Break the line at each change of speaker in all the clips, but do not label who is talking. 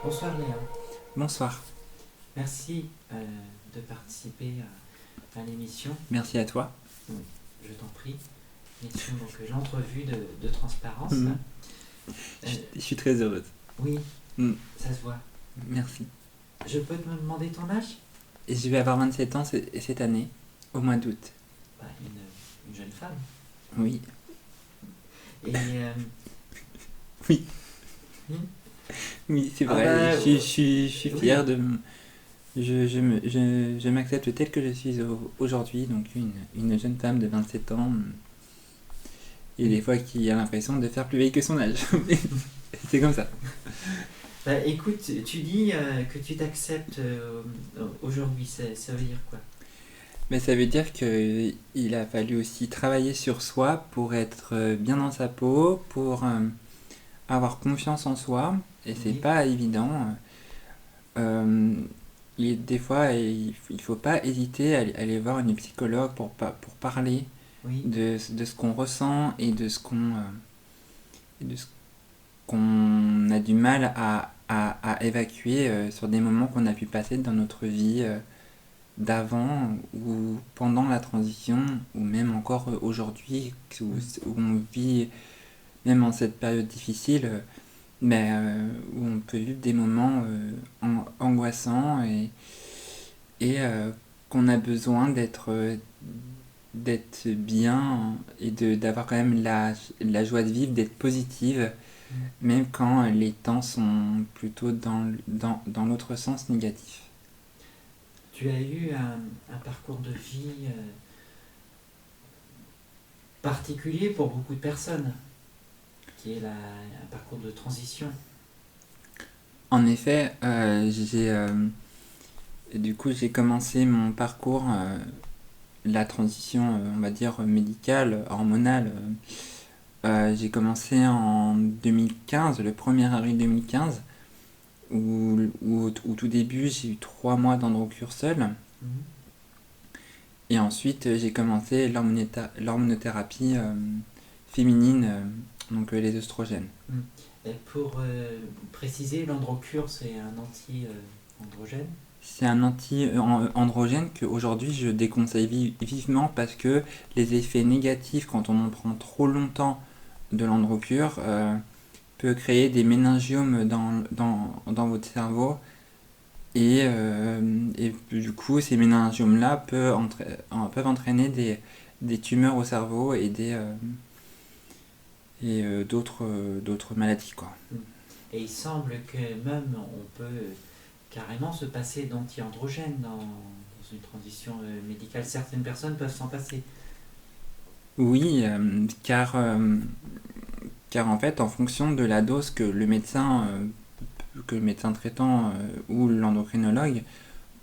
Bonsoir Léa,
Bonsoir,
merci de participer à l'émission.
merci à toi.
Oui, je t'en prie. L'émission, donc l'entrevue de transparence.
Mm.
Euh,
Je suis très heureuse.
oui,
Mm.
ça se voit.
Merci.
Je peux te demander ton âge?
Et je vais avoir 27 ans cette année, au mois d'août.
Bah, une jeune femme.
Oui,
Et
oui,
hmm,
oui, c'est
ah
vrai.
bah,
Je suis
oui,
fier de. Je m'accepte tel que je suis aujourd'hui, donc une jeune femme de 27 ans, et des
oui.
fois qui a l'impression de faire plus vieille que son âge. C'est comme ça.
Bah, écoute, tu dis que tu t'acceptes aujourd'hui, ça veut dire quoi?
Mais ça veut dire qu'il a fallu aussi travailler sur soi pour être bien dans sa peau, pour avoir confiance en soi, et c'est
Oui,
pas évident. Euh, des fois, il faut pas hésiter à aller voir une psychologue pour parler
oui,
de ce qu'on ressent et de ce qu'on a du mal à évacuer sur des moments qu'on a pu passer dans notre vie d'avant ou pendant la transition ou même encore aujourd'hui
hmm,
où on vit même en cette période difficile mais où on peut vivre des moments angoissants et qu'on a besoin d'être bien et d'avoir quand même la joie de vivre, d'être positive,
hmm.
même quand les temps sont plutôt dans l'autre sens négatif.
Tu as eu un parcours de vie particulier pour beaucoup de personnes, qui est un parcours de transition.
En effet, du coup, j'ai commencé mon parcours, la transition, on va dire, médicale, hormonale. J'ai commencé en 2015, le 1er avril 2015, où au tout début, j'ai eu 3 mois d'androcure
Mhm.
et ensuite, j'ai commencé l'hormonothérapie féminine, donc les œstrogènes.
Mhm. Et pour préciser, l'androcure, c'est un anti-androgène.
C'est un anti-androgène qu'aujourd'hui je déconseille vivement parce que les effets négatifs quand on en prend trop longtemps de l'androcure peut créer des méningiomes dans votre cerveau et du coup ces méningiomes-là peuvent entraîner des tumeurs au cerveau d'autres maladies quoi.
Mhm. Et il semble que même on peut carrément se passer d'anti-androgène dans une transition médicale. Certaines personnes peuvent s'en passer.
Oui, car en fait en fonction de la dose que le médecin traitant ou l'endocrinologue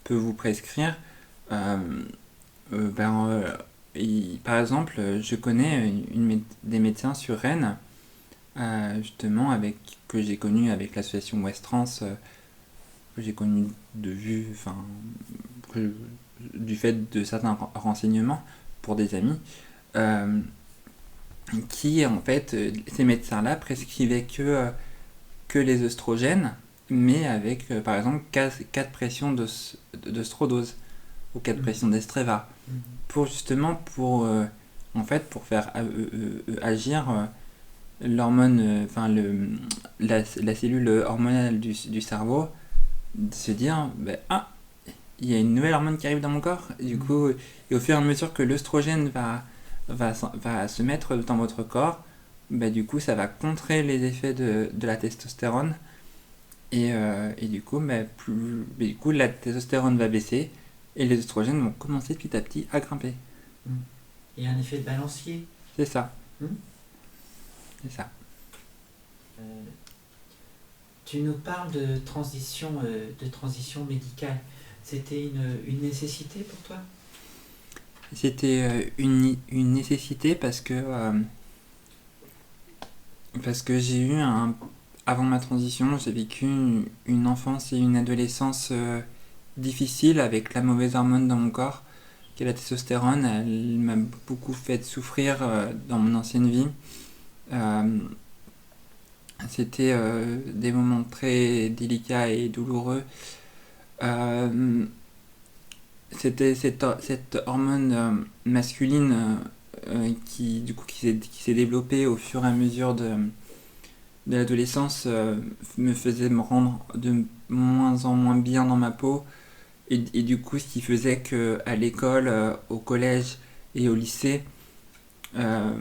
peut vous prescrire. Euh, ben, Par exemple, je connais des médecins sur Rennes, justement, que j'ai connu avec l'association West Trans, que j'ai connu de vue, enfin, que- du fait de certains renseignements pour des amis, euh, qui en fait, ces médecins-là prescrivaient que les œstrogènes, mais avec par exemple 4 pressions d'œstrodose ou 4
Mhm.
pressions d'Estreva,
Mhm.
pour justement en fait pour faire agir l'hormone, la cellule hormonale du cerveau, de se dire ben, ah, il y a une nouvelle hormone qui arrive dans mon corps, et du
Mhm.
coup, et au fur et à mesure que l'œstrogène va se mettre dans votre corps, bah, du coup, ça va contrer les effets de la testostérone. Et du coup, du coup, la testostérone va baisser et les oestrogènes vont commencer petit à petit à grimper.
Mhm. Il y a un effet de balancier.
C'est ça,
Mhm.
c'est ça.
Euh, Tu nous parles de transition médicale. C'était une nécessité pour toi?
C'était une nécessité parce que avant ma transition, j'ai vécu une enfance et une adolescence difficile avec la mauvaise hormone dans mon corps, qui est la testostérone. Elle m'a beaucoup fait souffrir dans mon ancienne vie. Euh, C'était des moments très délicats et douloureux. Euh, C'était cette hormone masculine qui du coup qui s'est développée au fur et à mesure de l'adolescence me faisait me rendre de moins en moins bien dans ma peau et du coup ce qui faisait que à l'école, au collège et au lycée euh,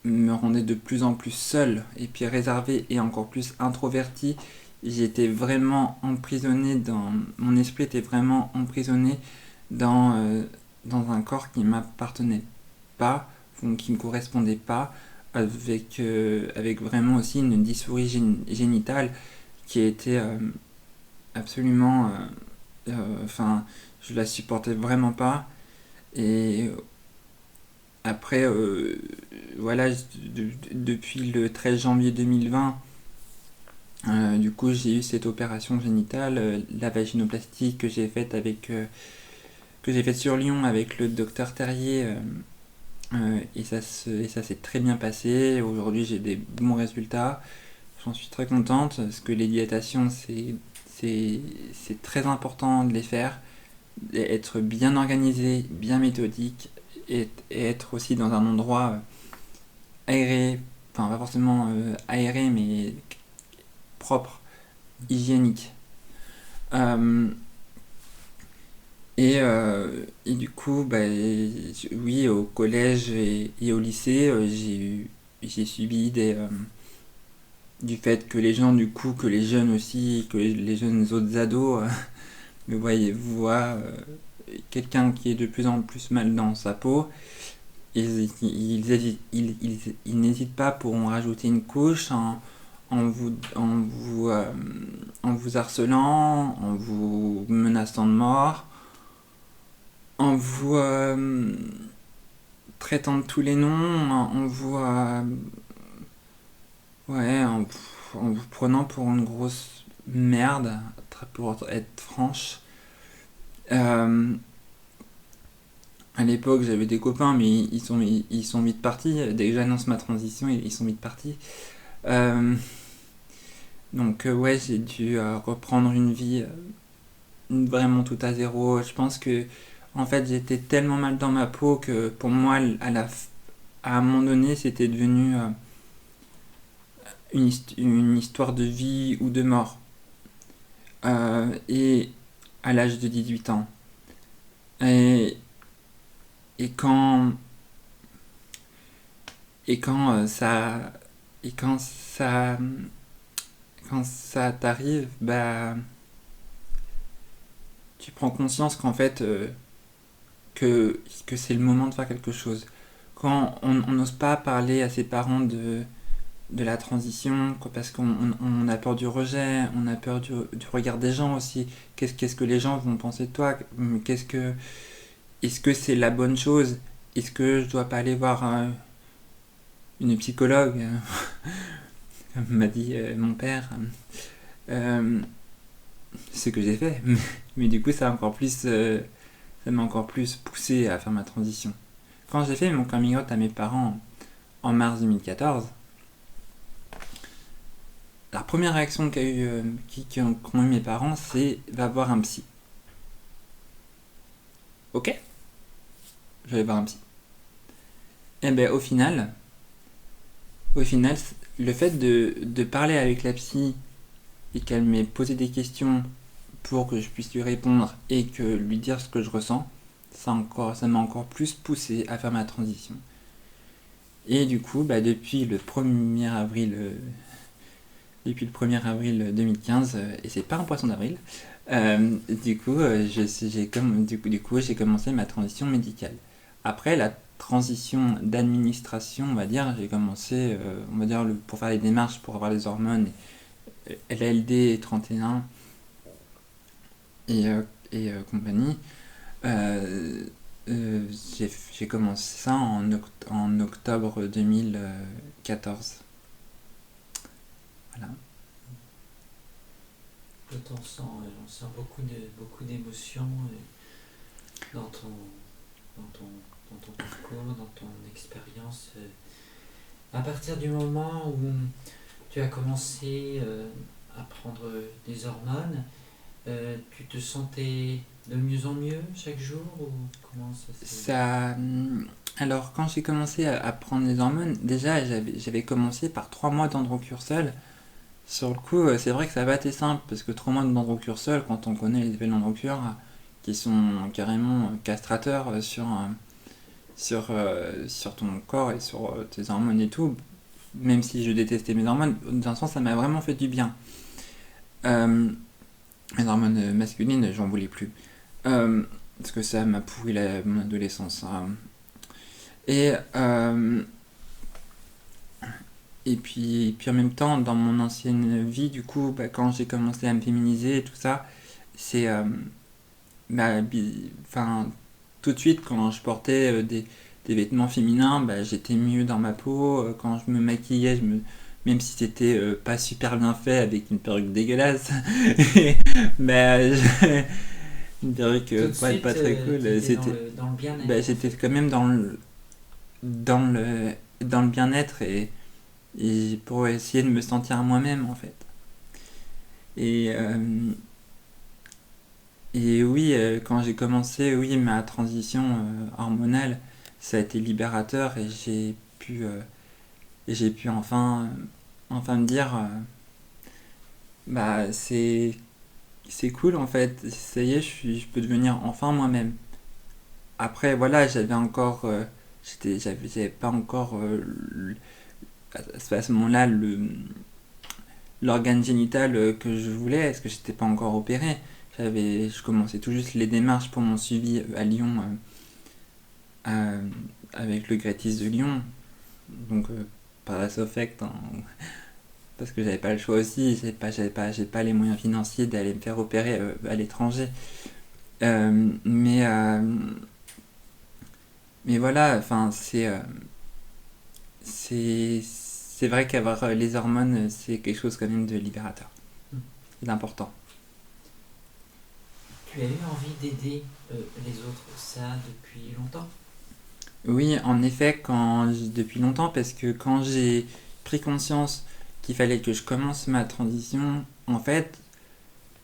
me rendait de plus en plus seul et puis réservé et encore plus introverti. J'étais vraiment emprisonné dans mon esprit était vraiment emprisonné dans dans un corps qui m'appartenait pas, donc qui me correspondait pas, avec vraiment aussi une dysphorie génitale qui était absolument enfin je la supportais vraiment pas et après voilà depuis le 13 janvier 2020 du coup j'ai eu cette opération génitale la vaginoplastie que j'ai faite sur Lyon avec le docteur Terrier et ça s'est très bien passé. Aujourd'hui, j'ai des bons résultats. J'en suis très contente parce que les dilatations, c'est très important de les faire, être bien organisé, bien méthodique et être aussi dans un endroit aéré, enfin pas forcément aéré, mais propre, hygiénique. Euh, et du coup, bah, oui, au collège et au lycée, j'ai subi du fait que les gens, du coup, que les jeunes aussi, que les jeunes autres ados voient quelqu'un qui est de plus en plus mal dans sa peau. Ils n'hésitent pas pour en rajouter une couche en vous harcelant, en vous menaçant de mort, en vous traitant de tous les noms, en vous, ouais, en vous prenant pour une grosse merde, pour être franche. Euh, à l'époque, j'avais des copains, mais ils sont vite partis. Dès que j'annonce ma transition, ils sont vite partis. Euh, donc, ouais, j'ai dû reprendre une vie vraiment tout à zéro. Je pense que, en fait, j'étais tellement mal dans ma peau que pour moi, à un moment donné, c'était devenu une histoire de vie ou de mort. Et à l'âge de 18 ans. Et, et quand, et quand et quand ça t'arrive, bah, tu prends conscience qu'en fait, que c'est le moment de faire quelque chose. Quand on n'ose pas parler à ses parents de la transition, parce on a peur du rejet, on a peur du regard des gens aussi. Qu'est-ce que les gens vont penser de toi? Est-ce que c'est la bonne chose? Est-ce que je dois pas aller voir une psychologue, comme m'a dit mon père? Euh, Ce que j'ai fait. Mais du coup, ça m'a encore plus poussé à faire ma transition. Quand j'ai fait mon coming out à mes parents en mars 2014, la première réaction qu'ont eu mes parents, c'est va voir un psy. Ok, je vais voir un psy. Et ben au final, le fait de parler avec la psy et qu'elle m'ait posé des questions pour que je puisse lui répondre et que lui dire ce que je ressens, ça m'a encore plus poussé à faire ma transition. Et du coup, bah, depuis le 1er avril 2015, et c'est pas un poisson d'avril, du coup, j'ai commencé ma transition médicale. Après la transition d'administration, on va dire, j'ai commencé, on va dire, pour faire les démarches pour avoir les hormones, LLD 31 et compagnie. Euh, j'ai commencé ça en octobre 2014. Voilà.
On sent beaucoup d'émotions dans dans ton, dans ton parcours, dans ton expérience. À partir du moment où tu as commencé à prendre des hormones, tu te sentais de mieux en mieux chaque jour ou comment ça s'est...
Ça, alors, quand j'ai commencé à prendre les hormones, déjà, j'avais commencé par 3 mois d'androcursol. Sur le coup, c'est vrai que ça n'a pas été simple, parce que 3 mois d'androcursol, quand on connaît les effets de l'androcure, qui sont carrément castrateurs sur ton corps et sur tes hormones et tout, même si je détestais mes hormones, dans un sens, ça m'a vraiment fait du bien. Euh, les hormones masculines, j'en voulais plus. Parce que ça m'a pourri mon adolescence. Et, euh, et puis en même temps, dans mon ancienne vie, du coup, quand j'ai commencé à me féminiser et tout ça, c'est. Enfin, tout de suite, quand je portais des vêtements féminins, j'étais mieux dans ma peau. Quand je me maquillais, même si c'était pas super bien fait avec une perruque dégueulasse, une perruque
Tout de
pas
suite,
très
tu
cool,
étais
c'était.
dans le bien-être en
J'étais
fait.
quand même dans le bien-être et pour essayer de me sentir moi-même en fait. Et, euh, et oui, quand j'ai commencé, oui, ma transition hormonale, ça a été libérateur et j'ai pu enfin me dire, c'est cool en fait, ça y est, je peux devenir enfin moi-même. Après, voilà, j'avais pas encore à ce moment-là l'organe génital que je voulais, parce que j'étais pas encore opéré. Je commençais tout juste les démarches pour mon suivi à Lyon euh, avec le Gratis de Lyon, donc par la Sofect, hein, parce que j'avais pas le choix aussi, j'ai pas les moyens financiers d'aller me faire opérer à l'étranger. Euh, mais euh, mais voilà, enfin c'est vrai qu'avoir les hormones, c'est quelque chose quand même de libérateur,
Hmm.
d'important.
Tu as eu envie d'aider les autres, ça depuis longtemps?
Oui, en effet, depuis longtemps, parce que quand j'ai pris conscience qu'il fallait que je commence ma transition, en fait,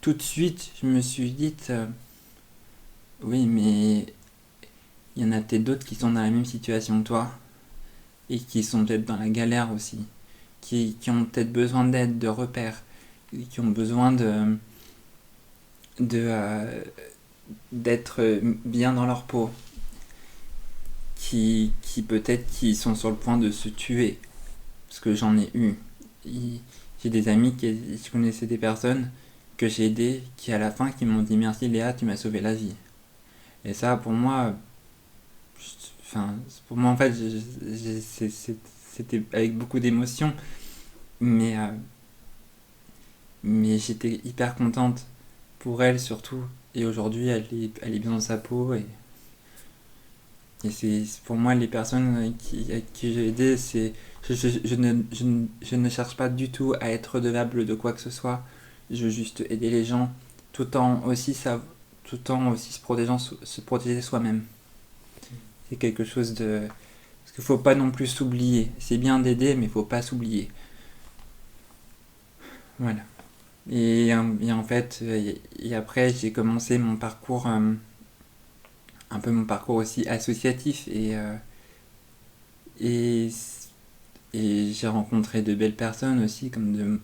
tout de suite, je me suis dit, oui, mais il y en a peut-être d'autres qui sont dans la même situation que toi, et qui sont peut-être dans la galère aussi, qui ont peut-être besoin d'aide, de repères, qui ont besoin de, d'être bien dans leur peau, qui peut-être qui sont sur le point de se tuer, parce que j'en ai eu. J'ai des amis je connaissais des personnes que j'ai aidées qui à la fin qui m'ont dit merci Léa, tu m'as sauvé la vie. Et ça pour moi, enfin pour moi en fait c'était avec beaucoup d'émotion, mais mais j'étais hyper contente pour elle surtout. Et aujourd'hui elle est bien dans sa peau et c'est pour moi les personnes à qui j'ai aidé, je ne cherche pas du tout à être redevable de quoi que ce soit. Je veux juste aider les gens tout en aussi se protéger soi-même. C'est quelque chose de parce qu'il faut pas non plus s'oublier. C'est bien d'aider mais il faut pas s'oublier. Voilà. Et en fait et après j'ai commencé mon parcours un peu mon parcours aussi associatif et Et j'ai rencontré de belles personnes aussi, comme de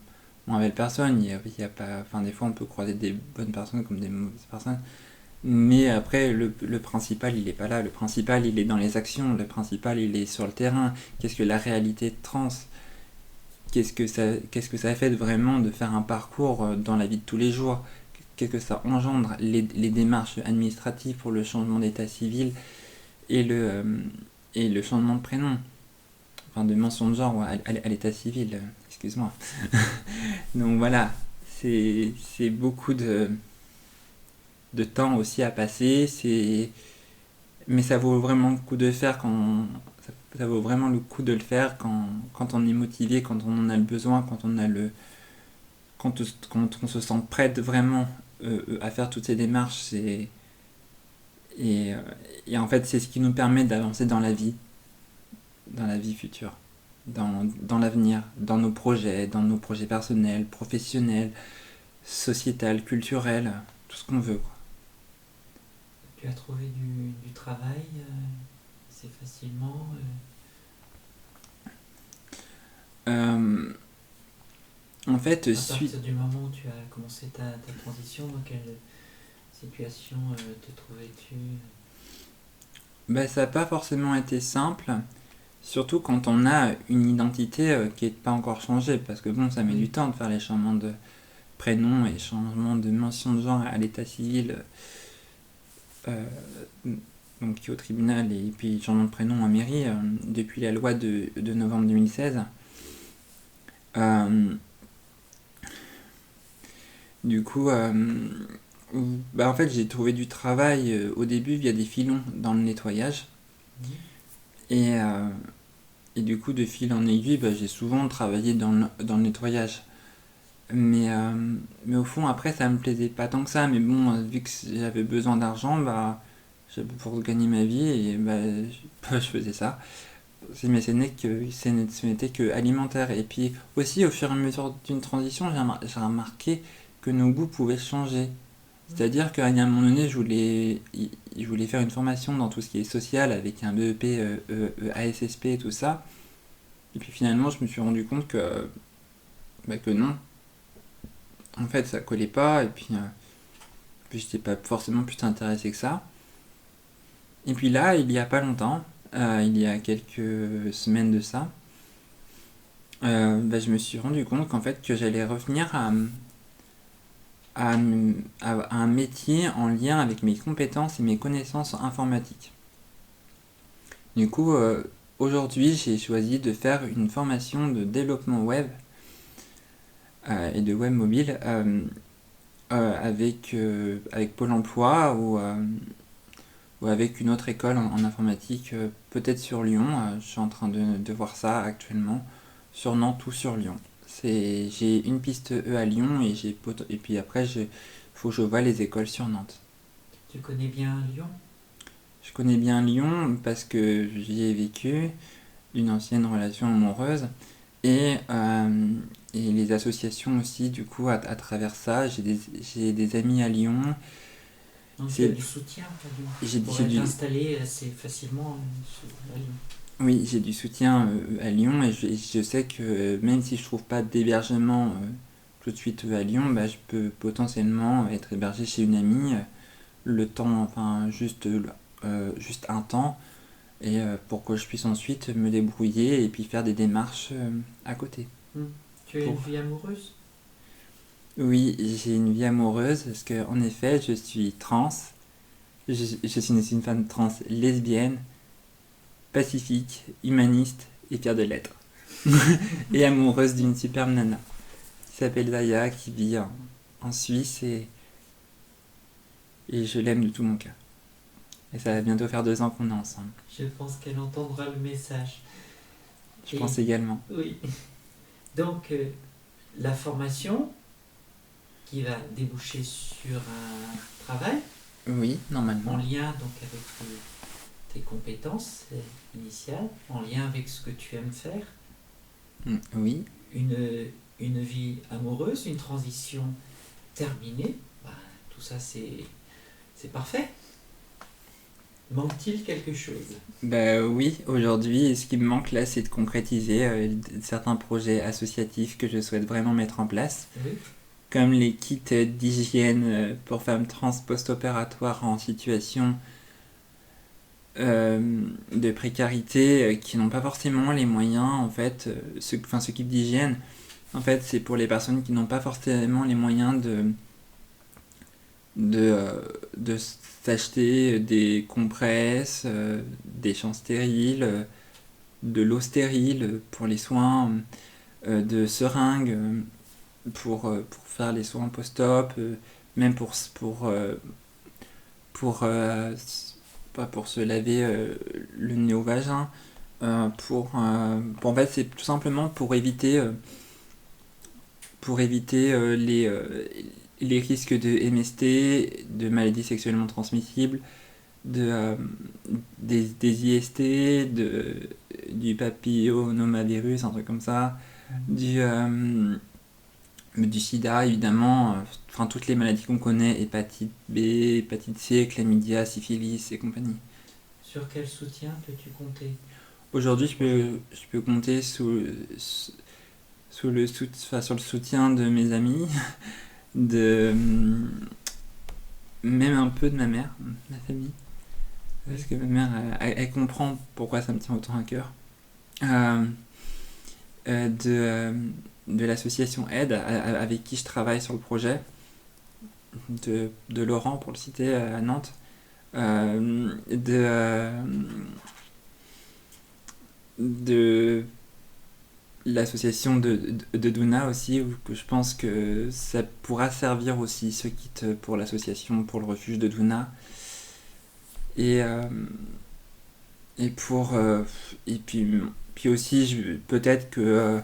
moins belles personnes. Il y a pas, enfin, des fois, on peut croiser des bonnes personnes comme des mauvaises personnes. Mais après, le principal, il est pas là. Le principal, il est dans les actions. Le principal, il est sur le terrain. Qu'est-ce que la réalité trans? Qu'est-ce que ça fait vraiment de faire un parcours dans la vie de tous les jours? Qu'est-ce que ça engendre? Les démarches administratives pour le changement d'état civil et le changement de prénom. Enfin, de mention de genre à l'état civil, excuse-moi. Donc voilà, c'est beaucoup de temps aussi à passer, mais ça vaut vraiment le coup de faire ça vaut vraiment le coup de le faire quand on est motivé, quand on en a le besoin, quand on se sent prête vraiment à faire toutes ces démarches. Et, et en fait, c'est ce qui nous permet d'avancer dans la vie future. dans l'avenir, dans nos projets personnels, professionnels, sociétal, culturel, tout ce qu'on veut, quoi.
Tu as trouvé du travail assez facilement
En fait,
à partir du moment où tu as commencé ta transition, dans quelle situation te trouvais-tu
ça n'a pas forcément été simple, surtout quand on a une identité qui n'est pas encore changée, parce que bon, ça met du temps de faire les changements de prénom et changements de mention de genre à l'état civil, donc qui est au tribunal, et puis changement de prénom en mairie, depuis la loi de novembre 2016. Du coup, en fait, j'ai trouvé du travail au début via des filons dans le nettoyage. Et du coup, de fil en aiguille, j'ai souvent travaillé dans le nettoyage. Mais au fond, après, ça me plaisait pas tant que ça. Mais bon, vu que j'avais besoin d'argent, pour gagner ma vie, et je faisais ça. Mais ce n'était que alimentaire. Et puis aussi, au fur et à mesure d'une transition, j'ai remarqué que nos goûts pouvaient changer. C'est-à-dire qu'à un moment donné, je voulais faire une formation dans tout ce qui est social avec un BEP, ASSP et tout ça. Et puis finalement, je me suis rendu compte que non. En fait, ça collait pas. Et puis j'étais pas forcément plus intéressé que ça. Et puis là, il y a pas longtemps, il y a quelques semaines de ça, je me suis rendu compte qu'en fait, que j'allais revenir à un métier en lien avec mes compétences et mes connaissances informatiques. Du coup, aujourd'hui, j'ai choisi de faire une formation de développement web et de web mobile avec Pôle emploi ou avec une autre école en informatique, peut-être sur Lyon. Je suis en train de voir ça actuellement, sur Nantes ou sur Lyon. J'ai une piste E à Lyon et puis après, faut que je vois les écoles sur Nantes.
Tu connais bien Lyon ?
Je connais bien Lyon parce que j'y ai vécu, d'une ancienne relation amoureuse, et les associations aussi, du coup, à travers ça. J'ai des amis à Lyon.
Donc tu as du soutien à Lyon pour être installé assez facilement à Lyon.
Oui, j'ai du soutien à Lyon et je sais que même si je trouve pas d'hébergement tout de suite à Lyon, je peux potentiellement être hébergé chez une amie le temps, enfin juste un temps, et pour que je puisse ensuite me débrouiller et puis faire des démarches à côté.
Tu as une vie amoureuse ?
Oui, j'ai une vie amoureuse parce que en effet, je suis trans. Je suis une femme trans lesbienne, pacifique, humaniste et fière de l'être. Et amoureuse d'une superbe nana qui s'appelle Zaya, qui vit en Suisse, et je l'aime de tout mon cœur. Et ça va bientôt faire 2 ans qu'on est ensemble.
Je pense qu'elle entendra le message.
Je pense également.
Oui. Donc, la formation qui va déboucher sur un travail.
Oui, normalement.
En lien donc avec tes compétences initiales, en lien avec ce que tu aimes faire.
Oui.
Une vie amoureuse, une transition terminée. Tout ça, c'est parfait. Manque-t-il quelque chose ?
Oui, aujourd'hui, ce qui me manque là, c'est de concrétiser certains projets associatifs que je souhaite vraiment mettre en place.
Oui.
Comme les kits d'hygiène pour femmes trans post-opératoires en situation de précarité, qui n'ont pas forcément les moyens, en fait. Ce kit d'hygiène, en fait, c'est pour les personnes qui n'ont pas forcément les moyens de s'acheter des compresses, des champs stériles, de l'eau stérile pour les soins, de seringues pour faire les soins post-op, même pour se laver le nez au vagin, en fait, c'est tout simplement pour éviter les risques de MST, de maladies sexuellement transmissibles, de, des IST, du papillomavirus, un truc comme ça, du sida évidemment, enfin toutes les maladies qu'on connaît, hépatite B, hépatite C, chlamydia, syphilis et compagnie.
Sur quel soutien peux-tu compter?
Aujourd'hui, je peux compter sur le soutien de mes amis, de même un peu de ma mère, de ma famille, parce que ma mère, elle comprend pourquoi ça me tient autant à cœur. De l'association Aide avec qui je travaille sur le projet, de Laurent pour le citer à Nantes, de l'association de Duna aussi, où que je pense que ça pourra servir aussi ce kit pour l'association, pour le refuge de Duna. Et pour et puis aussi peut-être que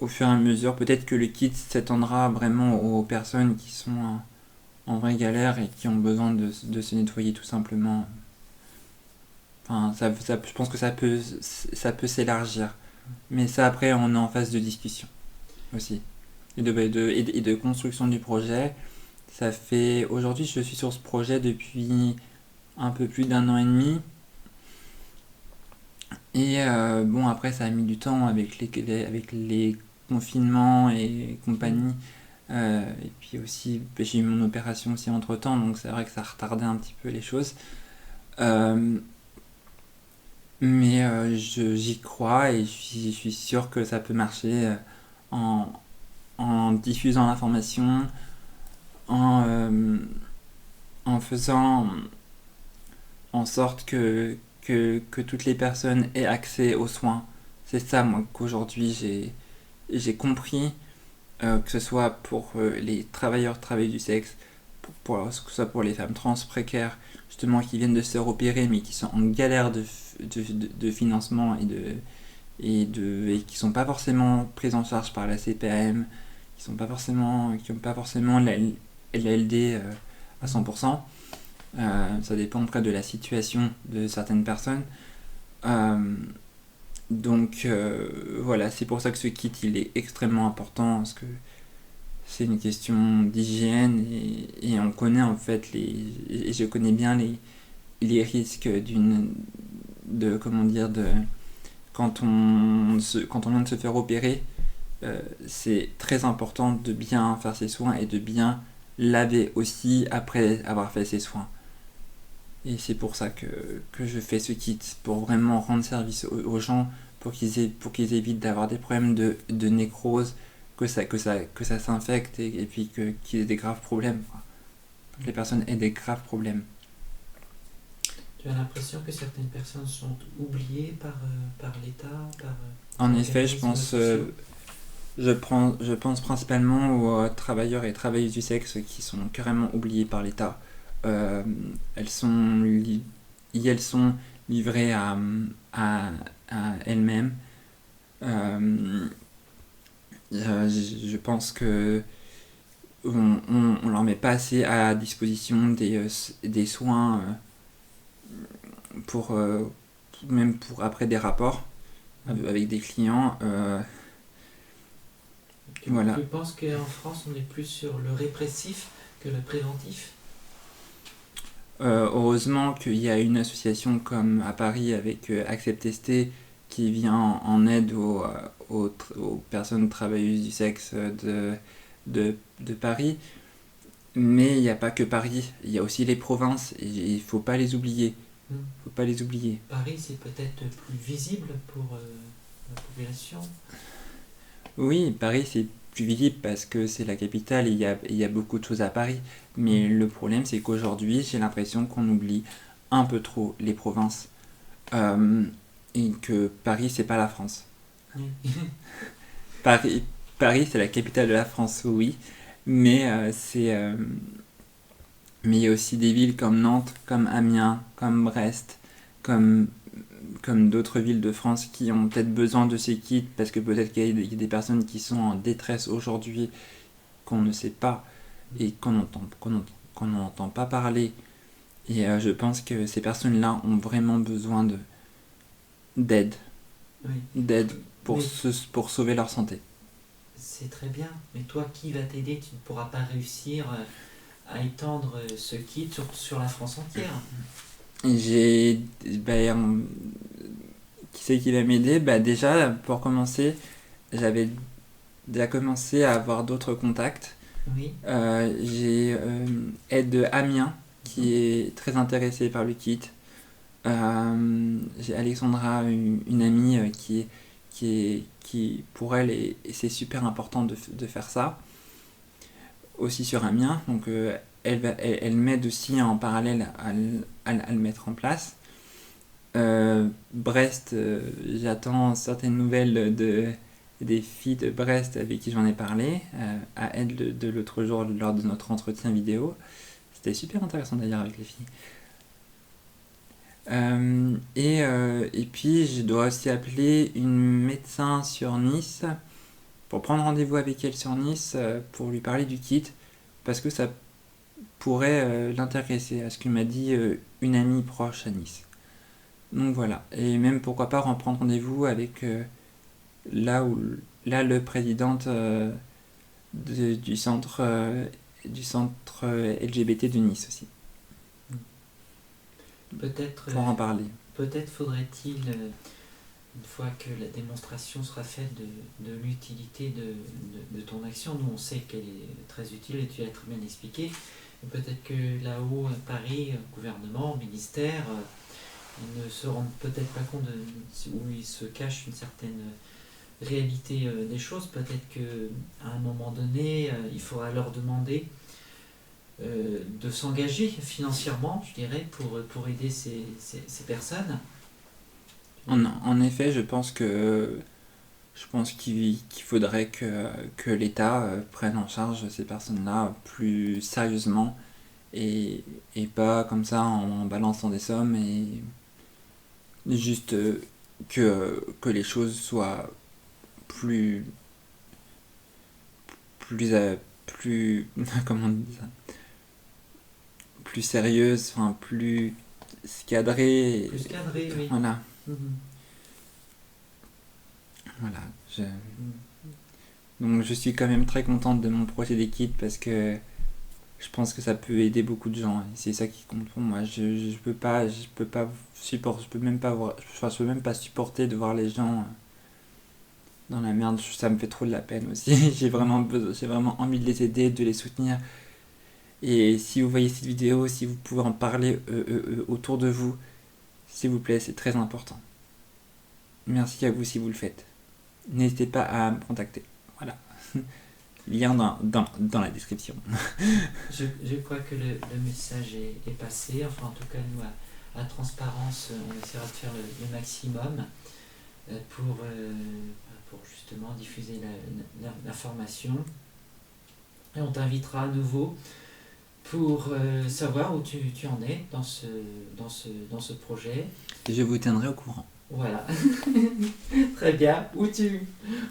au fur et à mesure, peut-être que le kit s'étendra vraiment aux personnes qui sont en vraie galère et qui ont besoin de se nettoyer tout simplement. Enfin, je pense que ça peut s'élargir. Mais ça, après, on est en phase de discussion aussi. Et de construction du projet. Ça fait... Aujourd'hui, je suis sur ce projet depuis un peu plus d'1 an et demi. Et bon, après, ça a mis du temps avec les confinements et compagnie. Et puis aussi, j'ai eu mon opération aussi entre temps, donc c'est vrai que ça retardait un petit peu les choses. Mais j'y crois et je suis sûr que ça peut marcher en, en diffusant l'information, en, en faisant en sorte que toutes les personnes aient accès aux soins. C'est ça, moi, qu'aujourd'hui j'ai compris, que ce soit pour les travailleurs du sexe, que ce soit pour les femmes trans précaires, justement, qui viennent de se repérer, mais qui sont en galère de financement et qui sont pas forcément prises en charge par la CPAM, qui n'ont pas forcément la LD à 100%. Ça dépend près de la situation de certaines personnes. Donc voilà, c'est pour ça que ce kit il est extrêmement important, parce que c'est une question d'hygiène et on connaît en fait et je connais bien les risques quand on vient de se faire opérer. C'est très important de bien faire ses soins et de bien laver aussi après avoir fait ses soins. Et c'est pour ça que je fais ce kit, pour vraiment rendre service aux gens, pour qu'ils évitent d'avoir des problèmes de nécrose, que ça s'infecte et puis qu'ils aient des graves problèmes. Que les personnes aient des graves problèmes.
Tu as l'impression que certaines personnes sont oubliées par l'État,
En effet, je pense principalement aux travailleurs et travailleuses du sexe qui sont carrément oubliés par l'État. Elles sont livrées à elles-mêmes. Je pense que on leur met pas assez à disposition des soins même pour après des rapports avec des clients. Voilà.
Tu penses qu'en France on est plus sur le répressif que le préventif?
Heureusement qu'il y a une association comme à Paris avec Accept-ST qui vient en aide aux personnes travailleuses du sexe de Paris. Mais il n'y a pas que Paris, il y a aussi les provinces et il ne faut pas les oublier.
Paris, c'est peut-être plus visible pour la population.
Oui, Paris, c'est plus visible parce que c'est la capitale et il y a beaucoup de choses à Paris. Mais le problème, c'est qu'aujourd'hui, j'ai l'impression qu'on oublie un peu trop les provinces. Et que Paris, c'est pas la France. Paris, c'est la capitale de la France, oui. Mais mais il y a aussi des villes comme Nantes, comme Amiens, comme Brest, comme d'autres villes de France qui ont peut-être besoin de ces kits parce que peut-être qu'il y a des personnes qui sont en détresse aujourd'hui qu'on ne sait pas et qu'on n'entend pas parler Et je pense que ces personnes-là ont vraiment besoin d'aide,
Oui.
d'aide
Mais
pour sauver leur santé.
c'est très bien. Mais toi, qui va t'aider? Tu ne pourras pas réussir à étendre ce kit sur la France entière.
Et qui c'est qui va m'aider? Déjà, pour commencer, j'avais déjà commencé à avoir d'autres contacts.
Oui.
J'ai Ed Amiens qui est très intéressée par le kit. J'ai Alexandra, une amie qui pour elle, c'est super important de faire ça. Aussi sur Amiens, donc elle m'aide aussi en parallèle à le mettre en place. Brest, j'attends certaines nouvelles des filles de Brest avec qui j'en ai parlé, à elle de l'autre jour lors de notre entretien vidéo. C'était super intéressant d'ailleurs avec les filles. Et puis je dois aussi appeler une médecin sur Nice pour prendre rendez-vous avec elle sur Nice pour lui parler du kit parce que ça pourrait l'intéresser à ce que m'a dit une amie proche à Nice. Donc voilà, et même pourquoi pas reprendre rendez-vous avec là le présidente du centre LGBT de Nice aussi
Peut-être
pour en parler.
peut-être faudrait-il, une fois que la démonstration sera faite de l'utilité de ton action, nous on sait qu'elle est très utile et tu l'as très bien expliqué, et peut-être que là-haut à Paris, gouvernement, ministère, ils ne se rendent peut-être pas compte où il se cache une certaine réalité des choses. Peut-être qu'à un moment donné, il faudra leur demander de s'engager financièrement, je dirais, pour aider ces personnes.
En effet, je pense qu'il faudrait que l'État prenne en charge ces personnes-là plus sérieusement et pas comme ça en balançant des sommes et juste que les choses soient plus plus comment on dit ça, plus sérieuses, enfin plus cadrées.
Plus cadré, oui.
Voilà.
Mhm.
Voilà.
Mhm.
Donc je suis quand même très contente de mon projet d'équipe parce que je pense que ça peut aider beaucoup de gens. Et c'est ça qui compte pour moi. Je peux pas supporter, je peux même pas voir, enfin, je peux même pas supporter de voir les gens dans la merde. Ça me fait trop de la peine aussi. j'ai vraiment envie de les aider, de les soutenir. Et si vous voyez cette vidéo, si vous pouvez en parler autour de vous, s'il vous plaît, c'est très important. Merci à vous si vous le faites. N'hésitez pas à me contacter. Voilà. Lien dans la description.
Je crois que le message est passé. Enfin, en tout cas, nous, à Transparence, on essaiera de faire le maximum pour justement diffuser l'information. Et on t'invitera à nouveau pour savoir où tu en es dans ce projet.
Et je vous tiendrai au courant.
Voilà. Très bien. Où tu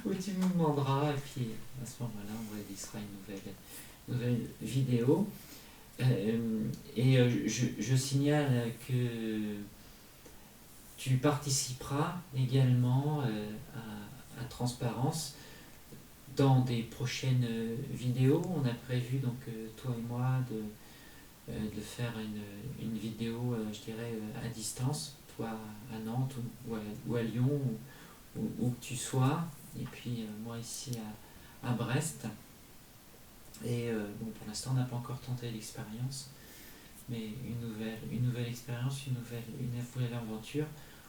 nous demanderas. Et puis à ce moment-là, on réalisera une nouvelle vidéo. Je signale que tu participeras également à Transparence dans des prochaines vidéos. On a prévu, donc toi et moi, de faire une vidéo, je dirais, à distance, toi à Nantes ou à Lyon, où que tu sois, et puis moi ici à Brest. Et bon, pour l'instant, on n'a pas encore tenté l'expérience, mais une nouvelle expérience, une nouvelle aventure,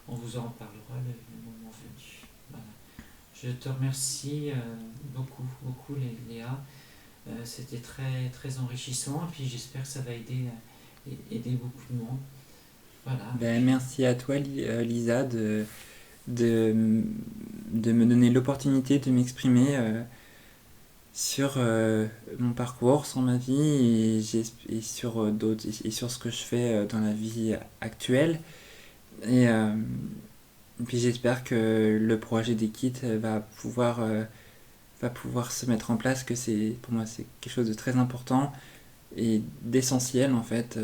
on vous en parlera le moment venu. Voilà. Je te remercie beaucoup, beaucoup Léa. C'était très, très enrichissant, et puis j'espère que ça va aider beaucoup de monde. Voilà.
Merci à toi Lisa de me donner l'opportunité de m'exprimer sur mon parcours, sur ma vie et sur d'autres et sur ce que je fais dans la vie actuelle. Et puis j'espère que le projet des kits va pouvoir se mettre en place, que pour moi c'est quelque chose de très important et d'essentiel en fait.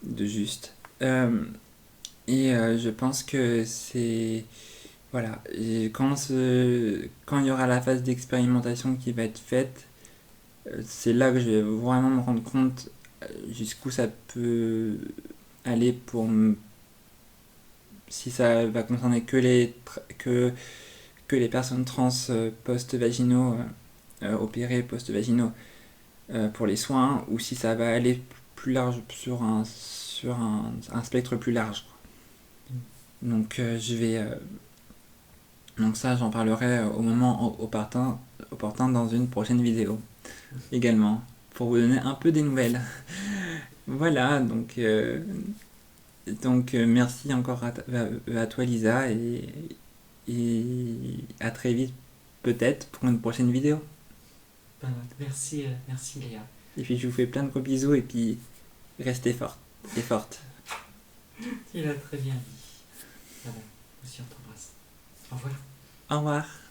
de juste. Et je pense que c'est... Voilà, et quand il y aura la phase d'expérimentation qui va être faite, c'est là que je vais vraiment me rendre compte jusqu'où ça peut aller si ça va concerner que les personnes trans post-vaginaux, opérées post-vaginaux pour les soins, ou si ça va aller plus large sur un spectre plus large. Donc donc ça, j'en parlerai au moment opportun dans une prochaine vidéo également, pour vous donner un peu des nouvelles. Voilà, donc merci encore à toi Lisa, et à très vite peut-être pour une prochaine vidéo.
Merci, merci Léa.
Et puis je vous fais plein de gros bisous, et puis restez forte et forte.
Tu l'as très bien dit. Voilà, aussi on t'embrasse. Au revoir.
Au revoir.